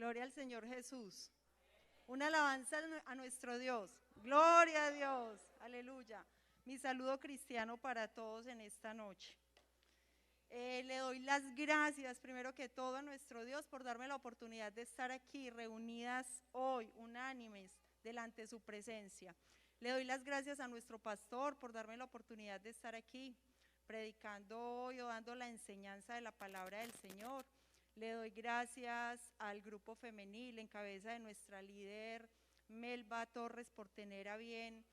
Gloria al Señor Jesús. Una alabanza a nuestro Dios. Gloria a Dios. Aleluya. Mi saludo cristiano para todos en esta noche. Le doy las gracias primero que todo a nuestro Dios por darme la oportunidad de estar aquí reunidas hoy, unánimes, delante de su presencia. Le doy las gracias a nuestro pastor por darme la oportunidad de estar aquí predicando hoy o dando la enseñanza de la palabra del Señor. Le doy gracias al grupo femenil en cabeza de nuestra líder Melba Torres por tener a bien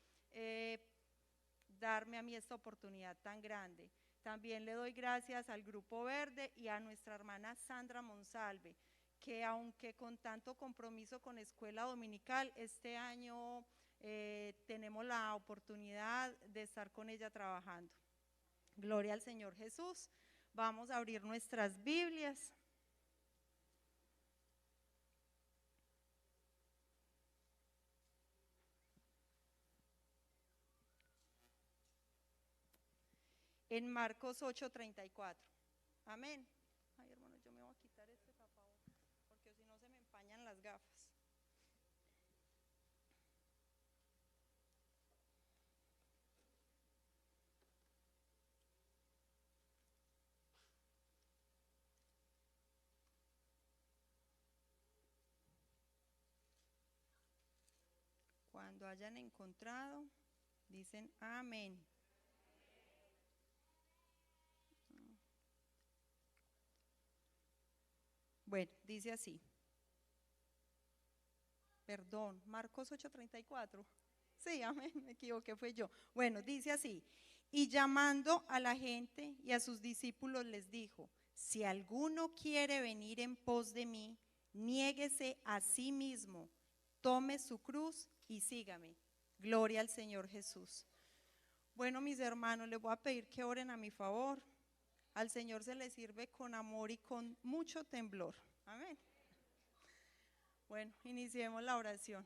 darme a mí esta oportunidad tan grande. También le doy gracias al Grupo Verde y a nuestra hermana Sandra Monsalve, que aunque con tanto compromiso con Escuela Dominical, este año tenemos la oportunidad de estar con ella trabajando. Gloria al Señor Jesús. Vamos a abrir nuestras Biblias. En Marcos 8:34. Amén. Ay, hermano, yo me voy a quitar este tapabocas, porque si no se me empañan las gafas. Cuando hayan encontrado, dicen amén. Bueno, dice así. Perdón, Marcos 8:34. Sí, amén, me equivoqué, fue yo. Bueno, dice así. Y llamando a la gente y a sus discípulos les dijo, si alguno quiere venir en pos de mí, niéguese a sí mismo, tome su cruz y sígame. Gloria al Señor Jesús. Bueno, mis hermanos, les voy a pedir que oren a mi favor. Al Señor se le sirve con amor y con mucho temblor. Amén. Bueno, iniciemos la oración.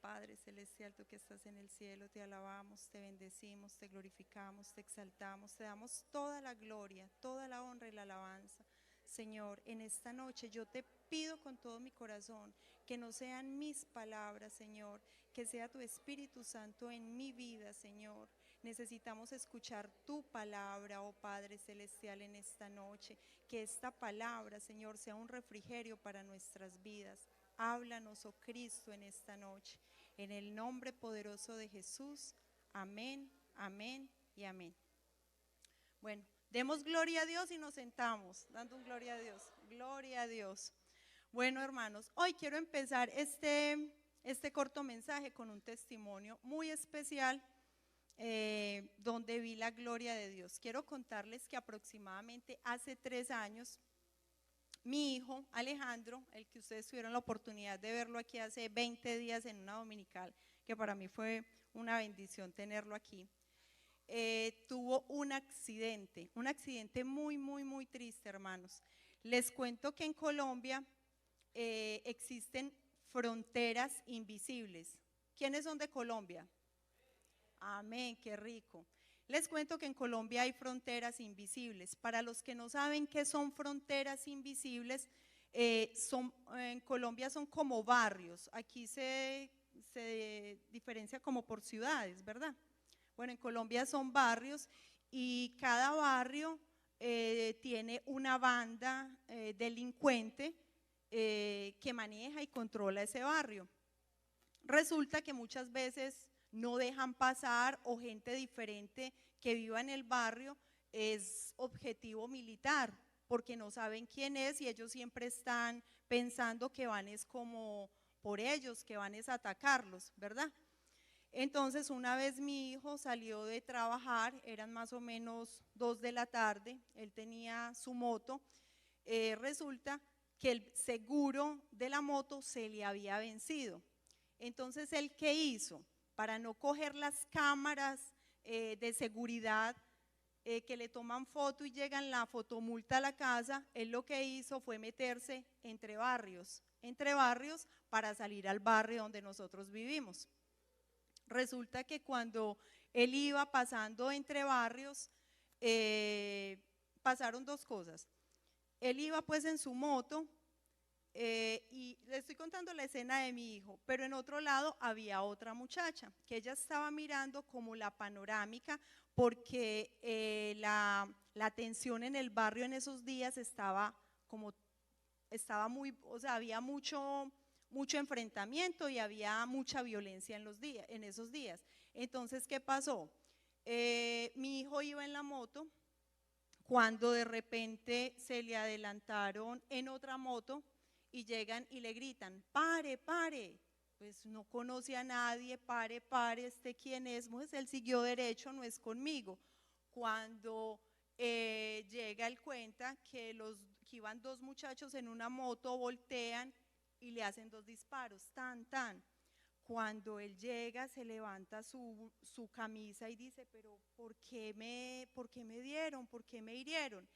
Padre celestial, tú que estás en el cielo, te alabamos, te bendecimos, te glorificamos, te exaltamos, te damos toda la gloria, toda la honra y la alabanza. Señor, en esta noche yo te pido con todo mi corazón que no sean mis palabras, Señor, que sea tu Espíritu Santo en mi vida, Señor. Necesitamos escuchar tu palabra, oh Padre celestial, en esta noche. Que esta palabra, Señor, sea un refrigerio para nuestras vidas. Háblanos, oh Cristo, en esta noche. En el nombre poderoso de Jesús. Amén, amén y amén. Bueno, demos gloria a Dios y nos sentamos, dando un gloria a Dios. Gloria a Dios. Bueno, hermanos, hoy quiero empezar este corto mensaje con un testimonio muy especial donde vi la gloria de Dios. Quiero contarles que aproximadamente hace 3 años, mi hijo Alejandro, el que ustedes tuvieron la oportunidad de verlo aquí hace 20 días en una dominical, que para mí fue una bendición tenerlo aquí, tuvo un accidente muy, muy, muy triste, hermanos. Les cuento que en Colombia existen fronteras invisibles. ¿Quiénes son de Colombia? Amén, qué rico. Les cuento que en Colombia hay fronteras invisibles. Para los que no saben qué son fronteras invisibles, en Colombia son como barrios. Aquí se diferencia como por ciudades, ¿verdad? Bueno, en Colombia son barrios y cada barrio tiene una banda delincuente que maneja y controla ese barrio. Resulta que muchas veces no dejan pasar o gente diferente que viva en el barrio es objetivo militar porque no saben quién es y ellos siempre están pensando que van es como por ellos, que van es a atacarlos, ¿verdad? Entonces una vez mi hijo salió de trabajar, eran más o menos 2 de la tarde, él tenía su moto, resulta que el seguro de la moto se le había vencido. Entonces, ¿él qué hizo? Para no coger las cámaras de seguridad que le toman foto y llegan la fotomulta a la casa, él lo que hizo fue meterse entre barrios para salir al barrio donde nosotros vivimos. Resulta que cuando él iba pasando entre barrios, pasaron 2 cosas. Él iba pues en su moto, y le estoy contando la escena de mi hijo, pero en otro lado había otra muchacha que ella estaba mirando como la panorámica porque la tensión en el barrio en esos días estaba muy, o sea, había mucho enfrentamiento y había mucha violencia en esos días. Entonces, ¿qué pasó? Mi hijo iba en la moto cuando de repente se le adelantaron en otra moto y llegan y le gritan, pare, pare, pues no conoce a nadie, pare, pare, ¿quién es? Pues él siguió derecho, no es conmigo. Cuando llega, él cuenta que iban dos muchachos en una moto, voltean y le hacen dos disparos, tan, tan. Cuando él llega, se levanta su camisa y dice, pero ¿por qué me dieron? ¿Por qué me hirieron?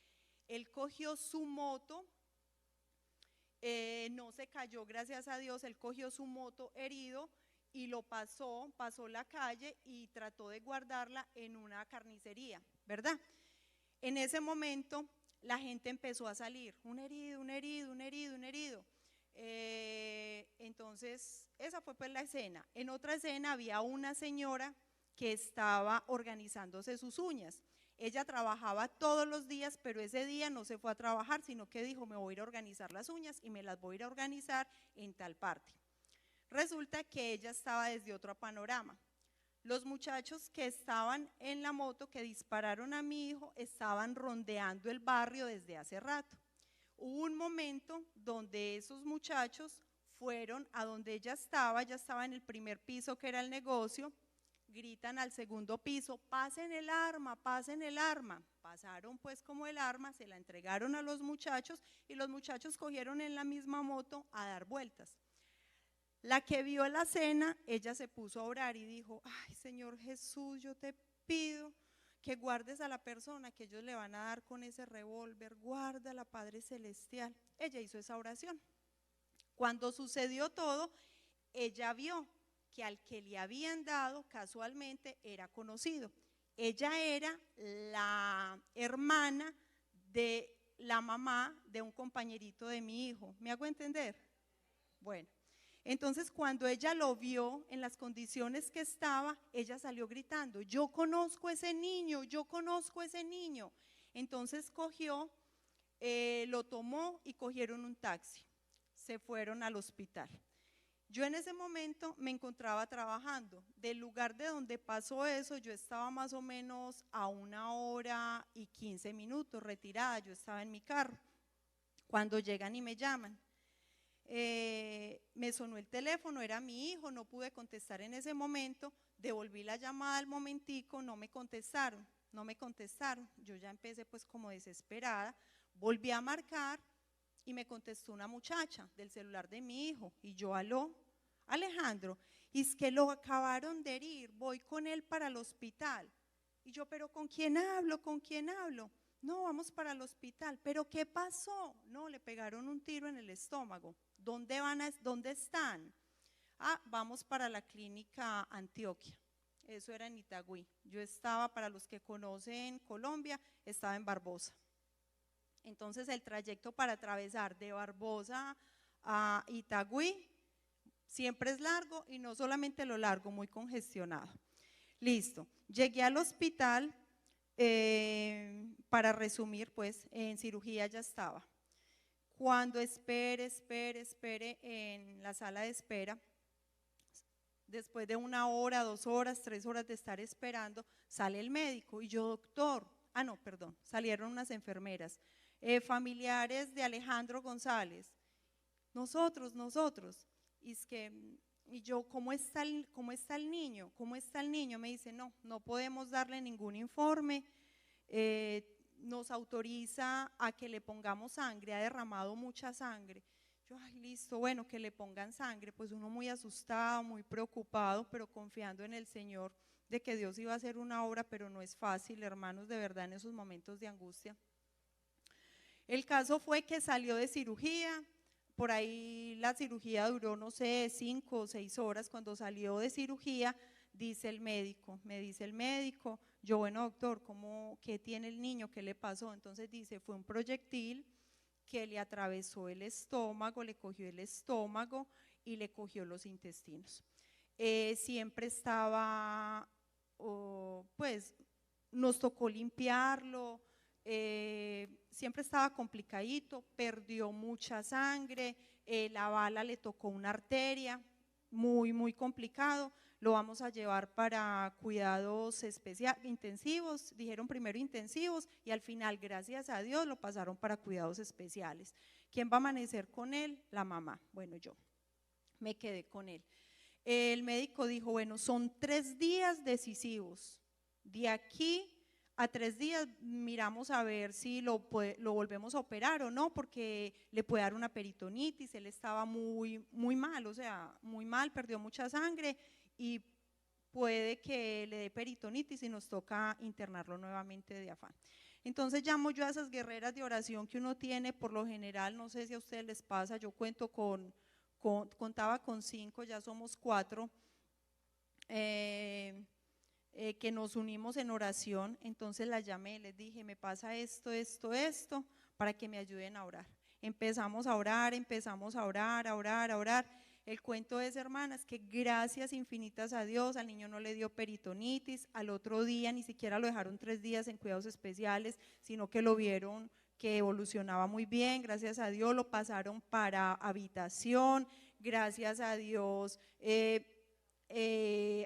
Él cogió su moto, no se cayó, gracias a Dios, él cogió su moto herido y lo pasó la calle y trató de guardarla en una carnicería, ¿verdad? En ese momento la gente empezó a salir, un herido, un herido, un herido, un herido. Entonces esa fue pues la escena. En otra escena había una señora que estaba organizándose sus uñas. Ella trabajaba todos los días, pero ese día no se fue a trabajar, sino que dijo, me voy a ir a organizar las uñas y me las voy a ir a organizar en tal parte. Resulta que ella estaba desde otro panorama. Los muchachos que estaban en la moto que dispararon a mi hijo estaban rondeando el barrio desde hace rato. Hubo un momento donde esos muchachos fueron a donde ella estaba en el primer piso que era el negocio, gritan al segundo piso, pasen el arma, pasen el arma. Pasaron pues como el arma, se la entregaron a los muchachos y los muchachos cogieron en la misma moto a dar vueltas. La que vio la escena, ella se puso a orar y dijo, ay Señor Jesús, yo te pido que guardes a la persona que ellos le van a dar con ese revólver, guárdala Padre Celestial. Ella hizo esa oración. Cuando sucedió todo, ella vio que al que le habían dado casualmente era conocido. Ella era la hermana de la mamá de un compañerito de mi hijo. ¿Me hago entender? Bueno. Entonces cuando ella lo vio en las condiciones que estaba, ella salió gritando, yo conozco ese niño, yo conozco ese niño. Entonces cogió, lo tomó y cogieron un taxi, se fueron al hospital. Yo en ese momento me encontraba trabajando, del lugar de donde pasó eso yo estaba más o menos a 1 hora y 15 minutos retirada, yo estaba en mi carro, cuando llegan y me llaman. Me sonó el teléfono, era mi hijo, no pude contestar en ese momento, devolví la llamada al momentico, no me contestaron, yo ya empecé pues como desesperada, volví a marcar y me contestó una muchacha del celular de mi hijo y yo, aló, Alejandro, y es que lo acabaron de herir, voy con él para el hospital, y yo, pero ¿con quién hablo? ¿Con quién hablo? No, vamos para el hospital. ¿Pero qué pasó? No, le pegaron un tiro en el estómago. ¿Dónde están? Ah, vamos para la clínica Antioquia. Eso era en Itagüí. Yo estaba, para los que conocen Colombia, estaba en Barbosa. Entonces el trayecto para atravesar de Barbosa a Itagüí siempre es largo y no solamente lo largo, muy congestionado. Listo, llegué al hospital. Para resumir, pues en cirugía ya estaba. Cuando espere en la sala de espera, después de 1 hora, 2 horas, 3 horas de estar esperando, sale el médico y yo, doctor, salieron unas enfermeras, familiares de Alejandro González, nosotros, y yo, ¿cómo está el niño? ¿Cómo está el niño? Me dice, no podemos darle ningún informe, nos autoriza a que le pongamos sangre, ha derramado mucha sangre. Yo, ay, listo, bueno, que le pongan sangre, pues uno muy asustado, muy preocupado, pero confiando en el Señor de que Dios iba a hacer una obra, pero no es fácil, hermanos, de verdad, en esos momentos de angustia. El caso fue que salió de cirugía. Por ahí la cirugía duró, no sé, 5 o 6 horas. Cuando salió de cirugía, me dice el médico, yo, bueno doctor, ¿qué tiene el niño? ¿Qué le pasó? Entonces dice, fue un proyectil que le atravesó el estómago, le cogió el estómago y le cogió los intestinos. Siempre estaba, pues nos tocó limpiarlo, siempre estaba complicadito, perdió mucha sangre, la bala le tocó una arteria, muy complicado. Lo vamos a llevar para cuidados intensivos, dijeron primero intensivos y al final, gracias a Dios, lo pasaron para cuidados especiales. ¿Quién va a amanecer con él? La mamá. Bueno, yo me quedé con él. El médico dijo, bueno, son 3 días decisivos. De aquí a 3 días miramos a ver si lo volvemos a operar o no, porque le puede dar una peritonitis. Él estaba muy mal, o sea, muy mal, perdió mucha sangre y puede que le dé peritonitis y nos toca internarlo nuevamente de afán. Entonces llamo yo a esas guerreras de oración que uno tiene por lo general, no sé si a ustedes les pasa, yo cuento contaba con 5, ya somos 4, que nos unimos en oración. Entonces la llamé, les dije, me pasa esto, para que me ayuden a orar. Empezamos a orar, a orar. El cuento es, hermanas, que gracias infinitas a Dios, al niño no le dio peritonitis, al otro día ni siquiera lo dejaron 3 días en cuidados especiales, sino que lo vieron que evolucionaba muy bien, gracias a Dios lo pasaron para habitación, gracias a Dios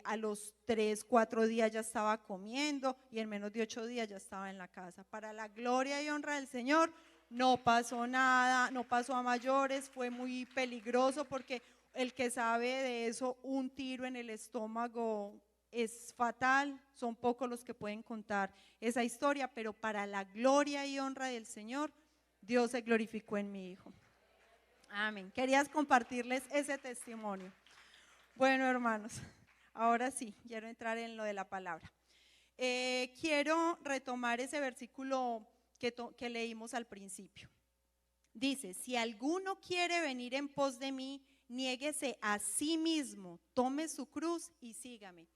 a los 3, 4 días ya estaba comiendo y en menos de 8 días ya estaba en la casa. Para la gloria y honra del Señor, no pasó nada, no pasó a mayores, fue muy peligroso porque el que sabe de eso, un tiro en el estómago es fatal, son pocos los que pueden contar esa historia, pero para la gloria y honra del Señor, Dios se glorificó en mi hijo. Amén. Querías compartirles ese testimonio. Bueno, hermanos, ahora sí, quiero entrar en lo de la palabra. Quiero retomar ese versículo que leímos al principio. Dice, si alguno quiere venir en pos de mí, niéguese a sí mismo, tome su cruz y sígame.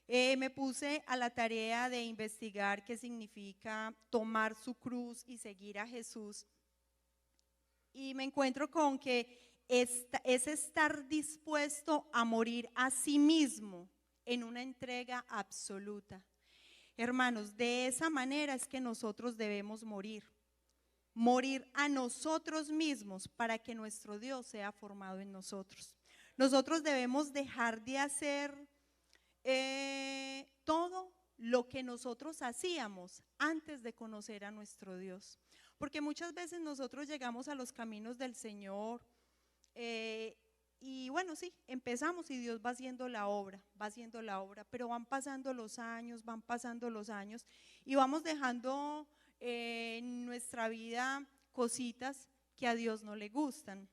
Me puse a la tarea de investigar qué significa tomar su cruz y seguir a Jesús. Y me encuentro con que es estar dispuesto a morir a sí mismo en una entrega absoluta. Hermanos, de esa manera es que nosotros debemos morir a nosotros mismos para que nuestro Dios sea formado en nosotros. Nosotros debemos dejar de hacer todo lo que nosotros hacíamos antes de conocer a nuestro Dios. Porque muchas veces nosotros llegamos a los caminos del Señor y bueno, sí, empezamos y Dios va haciendo la obra, pero van pasando los años y vamos dejando en nuestra vida cositas que a Dios no le gustan,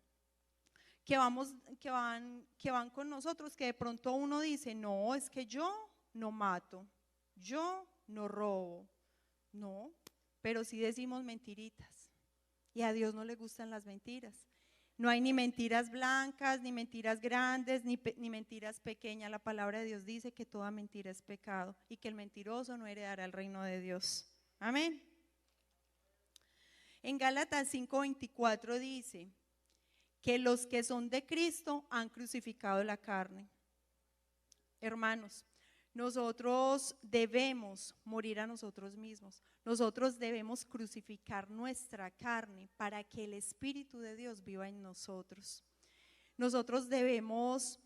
que van con nosotros, que de pronto uno dice, no, es que yo no mato, yo no robo, no, pero sí decimos mentiritas y a Dios no le gustan las mentiras. No hay ni mentiras blancas, ni mentiras grandes, ni mentiras pequeñas. La palabra de Dios dice que toda mentira es pecado y que el mentiroso no heredará el reino de Dios. Amén. En Gálatas 5:24 dice que los que son de Cristo han crucificado la carne. Hermanos, nosotros debemos morir a nosotros mismos. Nosotros debemos crucificar nuestra carne para que el Espíritu de Dios viva en nosotros. Nosotros debemos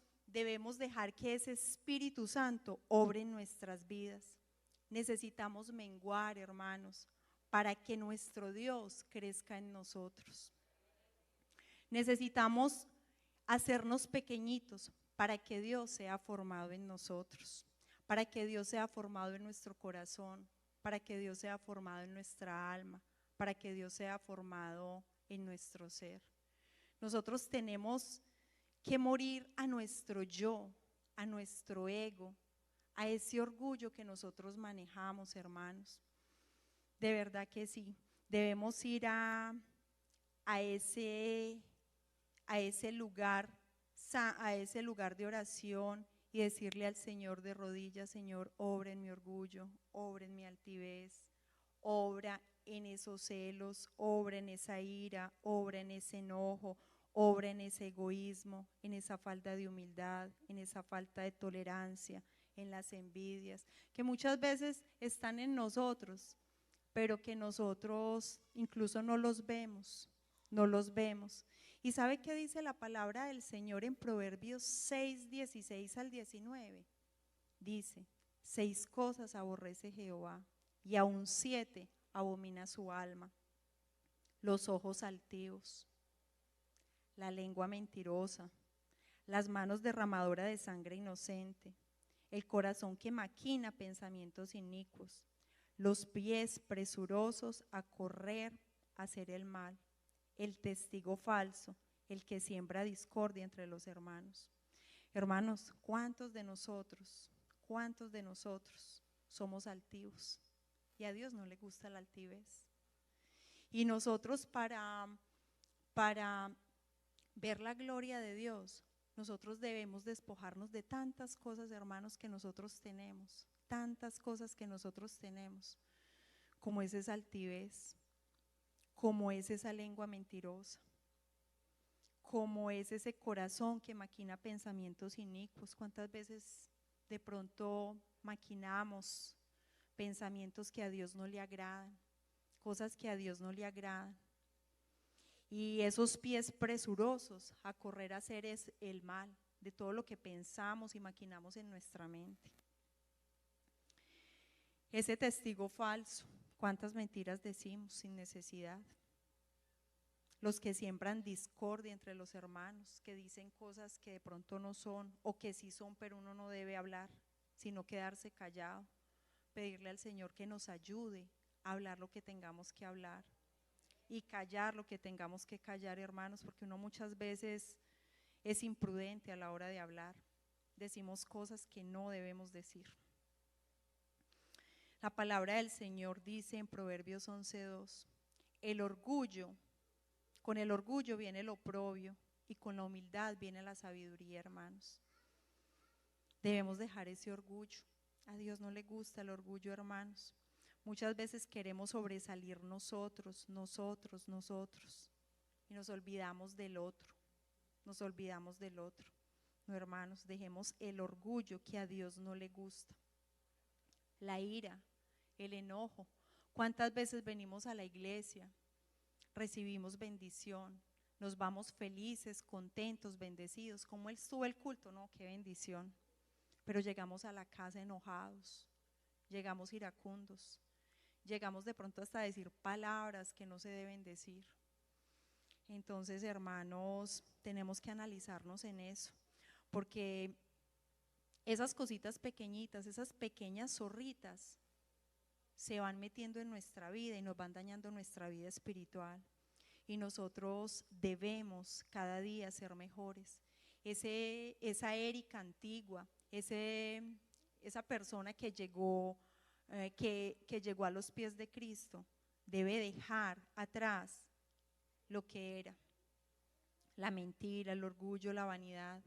dejar que ese Espíritu Santo obre en nuestras vidas. Necesitamos menguar, hermanos, para que nuestro Dios crezca en nosotros. Necesitamos hacernos pequeñitos para que Dios sea formado en nosotros, para que Dios sea formado en nuestro corazón, para que Dios sea formado en nuestra alma, para que Dios sea formado en nuestro ser. Nosotros tenemos que morir a nuestro yo, a nuestro ego, a ese orgullo que nosotros manejamos, hermanos. De verdad que sí, debemos ir a ese lugar de oración y decirle al Señor de rodillas, Señor, obra en mi orgullo, obra en mi altivez, obra en esos celos, obra en esa ira, obra en ese enojo, obra en ese egoísmo, en esa falta de humildad, en esa falta de tolerancia, en las envidias, que muchas veces están en nosotros, pero que nosotros incluso no los vemos, no los vemos. ¿Y sabe qué dice la palabra del Señor en Proverbios 6, 16 al 19? Dice, 6 cosas aborrece Jehová, y aún 7 abomina su alma: los ojos altivos, la lengua mentirosa, las manos derramadoras de sangre inocente, el corazón que maquina pensamientos inicuos, los pies presurosos a correr a hacer el mal, el testigo falso, el que siembra discordia entre los hermanos. Hermanos, cuántos de nosotros somos altivos? Y a Dios no le gusta la altivez. Y nosotros para ver la gloria de Dios, nosotros debemos despojarnos de tantas cosas, hermanos, que nosotros tenemos, tantas cosas que nosotros tenemos, como es esa altivez, como es esa lengua mentirosa, como es ese corazón que maquina pensamientos inicuos. ¿Cuántas veces de pronto maquinamos pensamientos que a Dios no le agradan, cosas que a Dios no le agradan? Y esos pies presurosos a correr a hacer el mal, de todo lo que pensamos y maquinamos en nuestra mente. Ese testigo falso, ¿cuántas mentiras decimos sin necesidad? Los que siembran discordia entre los hermanos, que dicen cosas que de pronto no son, o que sí son, pero uno no debe hablar, sino quedarse callado, pedirle al Señor que nos ayude a hablar lo que tengamos que hablar y callar lo que tengamos que callar, hermanos, porque uno muchas veces es imprudente a la hora de hablar, decimos cosas que no debemos decir. La palabra del Señor dice en Proverbios 11:2, con el orgullo viene el oprobio y con la humildad viene la sabiduría, hermanos. Debemos dejar ese orgullo. A Dios no le gusta el orgullo, hermanos. Muchas veces queremos sobresalir nosotros, y nos olvidamos del otro, No, hermanos, dejemos el orgullo, que a Dios no le gusta. La ira, el enojo. ¿Cuántas veces venimos a la iglesia, recibimos bendición, nos vamos felices, contentos, bendecidos? ¿Cómo estuvo el culto? No, qué bendición. Pero llegamos a la casa enojados, llegamos iracundos, llegamos de pronto hasta a decir palabras que no se deben decir. Entonces, hermanos, tenemos que analizarnos en eso, porque esas cositas pequeñitas, esas pequeñas zorritas, se van metiendo en nuestra vida y nos van dañando nuestra vida espiritual. Y nosotros debemos cada día ser mejores. Esa Erika antigua, esa persona que llegó a los pies de Cristo, debe dejar atrás lo que era la mentira, el orgullo, la vanidad,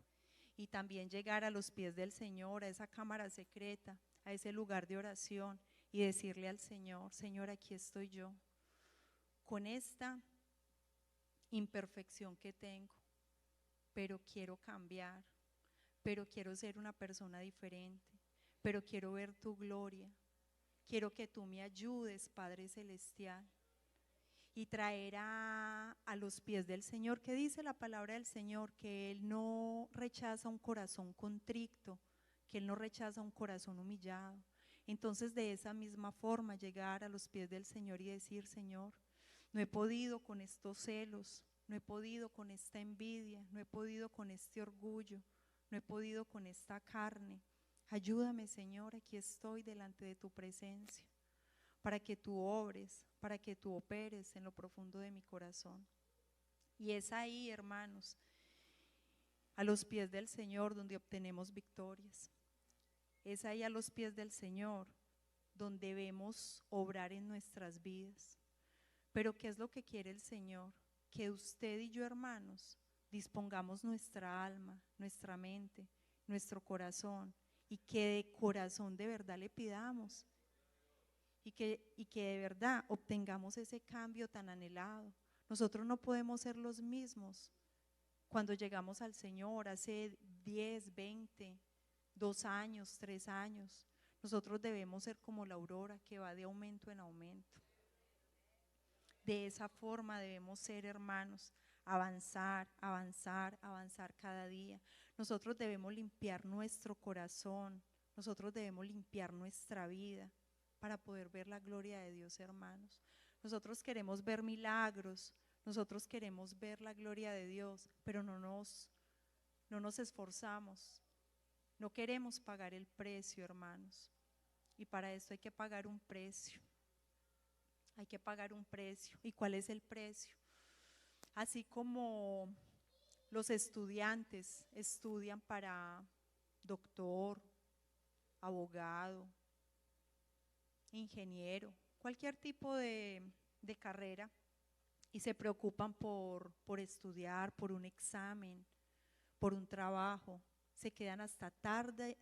y también llegar a los pies del Señor, a esa cámara secreta, a ese lugar de oración, y decirle al Señor: Señor, aquí estoy yo, con esta imperfección que tengo, pero quiero cambiar, pero quiero ser una persona diferente, pero quiero ver tu gloria, quiero que tú me ayudes, Padre Celestial, y traer a los pies del Señor. ¿Qué dice la palabra del Señor? Que Él no rechaza un corazón contrito, que Él no rechaza un corazón humillado. Entonces, de esa misma forma, llegar a los pies del Señor y decir: Señor, no he podido con estos celos, no he podido con esta envidia, no he podido con este orgullo, no he podido con esta carne. Ayúdame, Señor, aquí estoy delante de tu presencia, para que tú obres, para que tú operes en lo profundo de mi corazón. Y es ahí, hermanos, a los pies del Señor donde obtenemos victorias. Es ahí, a los pies del Señor, donde debemos obrar en nuestras vidas. Pero ¿qué es lo que quiere el Señor? Que usted y yo, hermanos, dispongamos nuestra alma, nuestra mente, nuestro corazón, y que de corazón de verdad le pidamos, y que de verdad obtengamos ese cambio tan anhelado. Nosotros no podemos ser los mismos cuando llegamos al Señor hace 10, 20, 2 años, 3 años. Nosotros debemos ser como la aurora que va de aumento en aumento. De esa forma debemos ser, hermanos, avanzar, avanzar, avanzar cada día. Nosotros debemos limpiar nuestro corazón, nosotros debemos limpiar nuestra vida para poder ver la gloria de Dios, hermanos. Nosotros queremos ver milagros, nosotros queremos ver la gloria de Dios, pero no nos esforzamos, no queremos pagar el precio, hermanos. Y para esto hay que pagar un precio. Hay que pagar un precio. ¿Y cuál es el precio? Así como los estudiantes estudian para doctor, abogado, ingeniero, cualquier tipo de carrera, y se preocupan por estudiar, por un examen, por un trabajo, se quedan hasta tarde,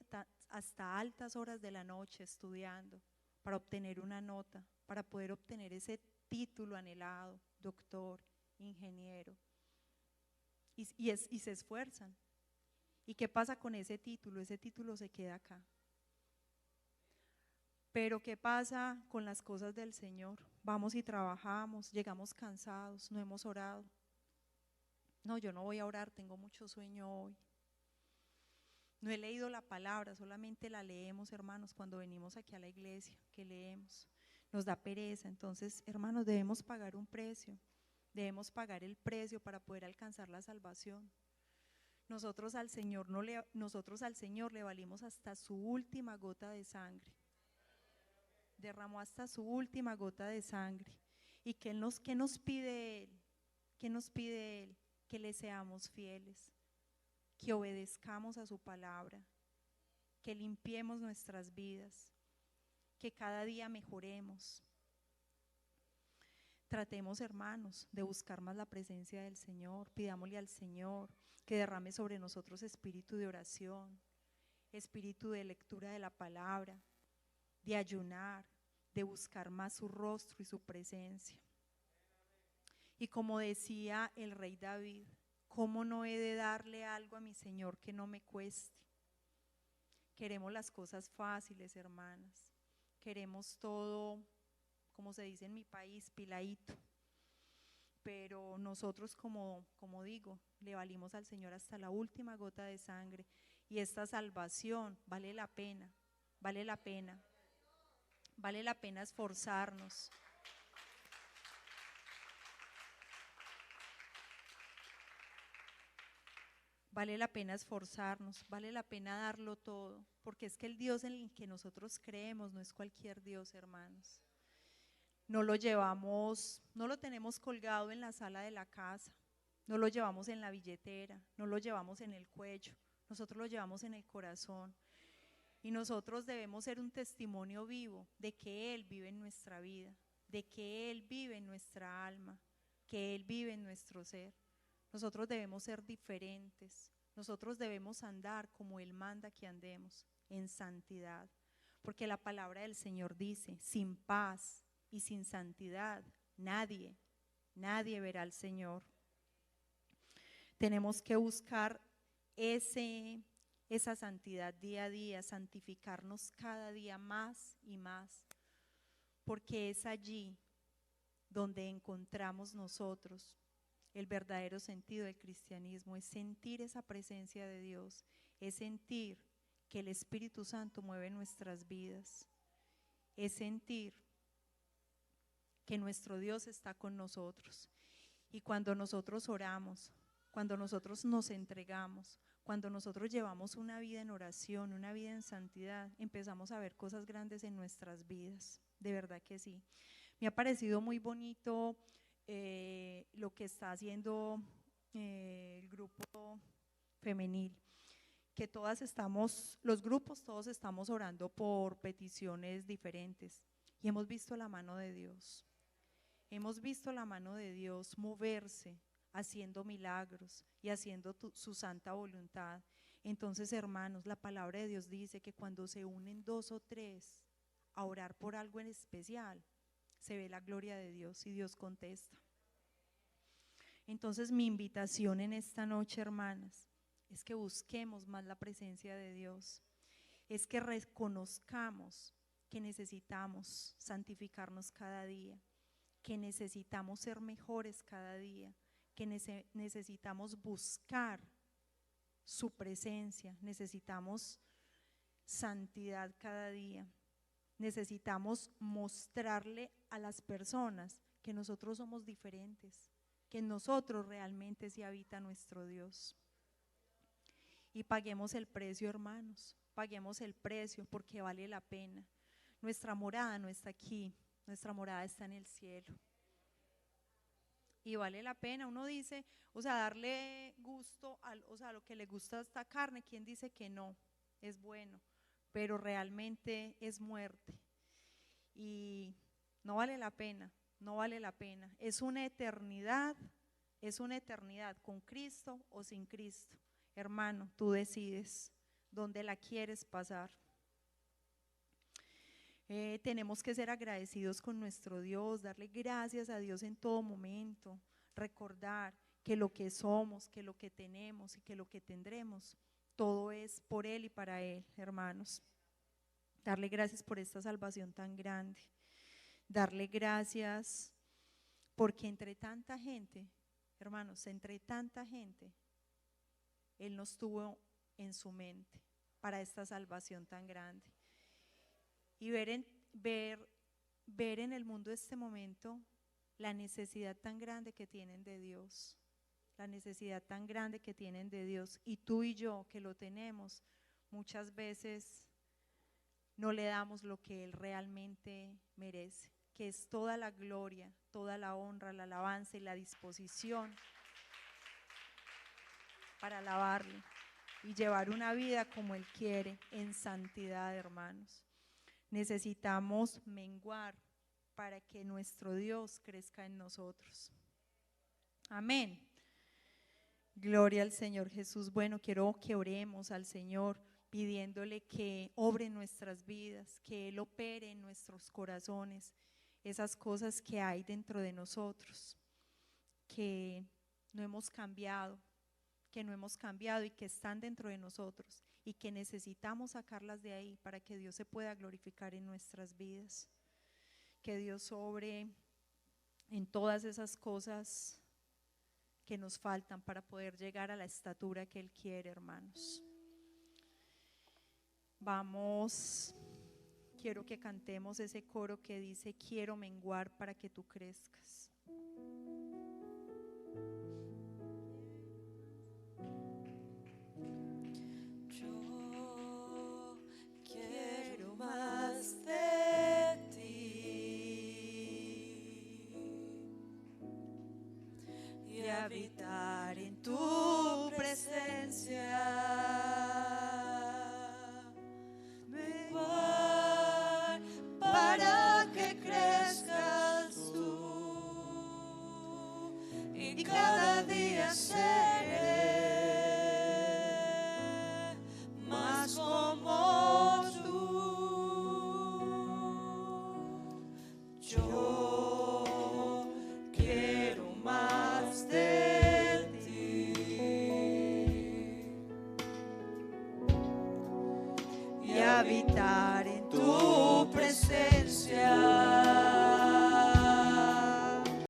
hasta altas horas de la noche estudiando para obtener una nota, para poder obtener ese título anhelado, doctor, ingeniero, y se esfuerzan. ¿Y qué pasa con ese título? Ese título se queda acá. Pero ¿qué pasa con las cosas del Señor? Vamos y trabajamos, llegamos cansados, no hemos orado. No, yo no voy a orar, tengo mucho sueño hoy. No he leído la palabra, solamente la leemos, hermanos, cuando venimos aquí a la iglesia, que leemos. Nos da pereza. Entonces, hermanos, debemos pagar un precio. Debemos pagar el precio para poder alcanzar la salvación. Nosotros al Señor le valimos hasta su última gota de sangre. Derramó hasta su última gota de sangre. ¿Y qué nos pide Él? ¿Qué nos pide Él? Que le seamos fieles, que obedezcamos a su palabra, que limpiemos nuestras vidas, que cada día mejoremos. Tratemos, hermanos, de buscar más la presencia del Señor. Pidámosle al Señor que derrame sobre nosotros espíritu de oración, espíritu de lectura de la palabra, de ayunar, de buscar más su rostro y su presencia. Y como decía el rey David, ¿cómo no he de darle algo a mi Señor que no me cueste? Queremos las cosas fáciles, hermanas. Queremos todo, como se dice en mi país, piladito. Pero nosotros, como digo, le valimos al Señor hasta la última gota de sangre. Y esta salvación vale la pena, vale la pena. Vale la pena esforzarnos. Vale la pena esforzarnos, vale la pena darlo todo, porque es que el Dios en el que nosotros creemos no es cualquier Dios, hermanos. No lo llevamos, no lo tenemos colgado en la sala de la casa, no lo llevamos en la billetera, no lo llevamos en el cuello, nosotros lo llevamos en el corazón. Y nosotros debemos ser un testimonio vivo de que Él vive en nuestra vida, de que Él vive en nuestra alma, que Él vive en nuestro ser. Nosotros debemos ser diferentes, nosotros debemos andar como Él manda que andemos, en santidad, porque la palabra del Señor dice, sin paz y sin santidad, nadie verá al Señor. Tenemos que buscar esa santidad día a día, santificarnos cada día más y más, porque es allí donde encontramos nosotros el verdadero sentido del cristianismo, es sentir esa presencia de Dios, es sentir que el Espíritu Santo mueve nuestras vidas, es sentir que nuestro Dios está con nosotros. Y cuando nosotros oramos, cuando nosotros nos entregamos, cuando nosotros llevamos una vida en oración, una vida en santidad, empezamos a ver cosas grandes en nuestras vidas, de verdad que sí. Me ha parecido muy bonito lo que está haciendo el grupo femenil, que los grupos todos estamos orando por peticiones diferentes y hemos visto la mano de Dios. Hemos visto la mano de Dios moverse, haciendo milagros y haciendo su santa voluntad. Entonces, hermanos, la palabra de Dios dice que cuando se unen 2 o 3 a orar por algo en especial, se ve la gloria de Dios y Dios contesta. Entonces mi invitación en esta noche, hermanas, es que busquemos más la presencia de Dios, es que reconozcamos que necesitamos santificarnos cada día, que necesitamos ser mejores cada día, que necesitamos buscar su presencia, necesitamos santidad cada día, necesitamos mostrarle a las personas que nosotros somos diferentes, que en nosotros realmente sí habita nuestro Dios. Y paguemos el precio, hermanos, paguemos el precio porque vale la pena. Nuestra morada no está aquí, nuestra morada está en el cielo. Y vale la pena, uno dice, o sea, darle gusto, o sea, lo que le gusta a esta carne, ¿quién dice que no? Es bueno, pero realmente es muerte. Y no vale la pena, no vale la pena. Es una eternidad con Cristo o sin Cristo. Hermano, tú decides dónde la quieres pasar. Tenemos que ser agradecidos con nuestro Dios, darle gracias a Dios en todo momento, recordar que lo que somos, que lo que tenemos y que lo que tendremos, todo es por Él y para Él, hermanos. Darle gracias por esta salvación tan grande, darle gracias porque entre tanta gente, hermanos, entre tanta gente, Él nos tuvo en su mente para esta salvación tan grande. Y ver en el mundo de este momento la necesidad tan grande que tienen de Dios, la necesidad tan grande que tienen de Dios, y tú y yo que lo tenemos, muchas veces no le damos lo que Él realmente merece, que es toda la gloria, toda la honra, la alabanza y la disposición para alabarle y llevar una vida como Él quiere, en santidad, hermanos. Necesitamos menguar para que nuestro Dios crezca en nosotros. Amén. Gloria al Señor Jesús. Bueno, quiero que oremos al Señor pidiéndole que obre en nuestras vidas, que Él opere en nuestros corazones esas cosas que hay dentro de nosotros, que no hemos cambiado y que están dentro de nosotros y que necesitamos sacarlas de ahí para que Dios se pueda glorificar en nuestras vidas. Que Dios obre en todas esas cosas que nos faltan para poder llegar a la estatura que Él quiere, hermanos. Vamos, quiero que cantemos ese coro que dice: quiero menguar para que tú crezcas. Yo quiero más de ti y habitar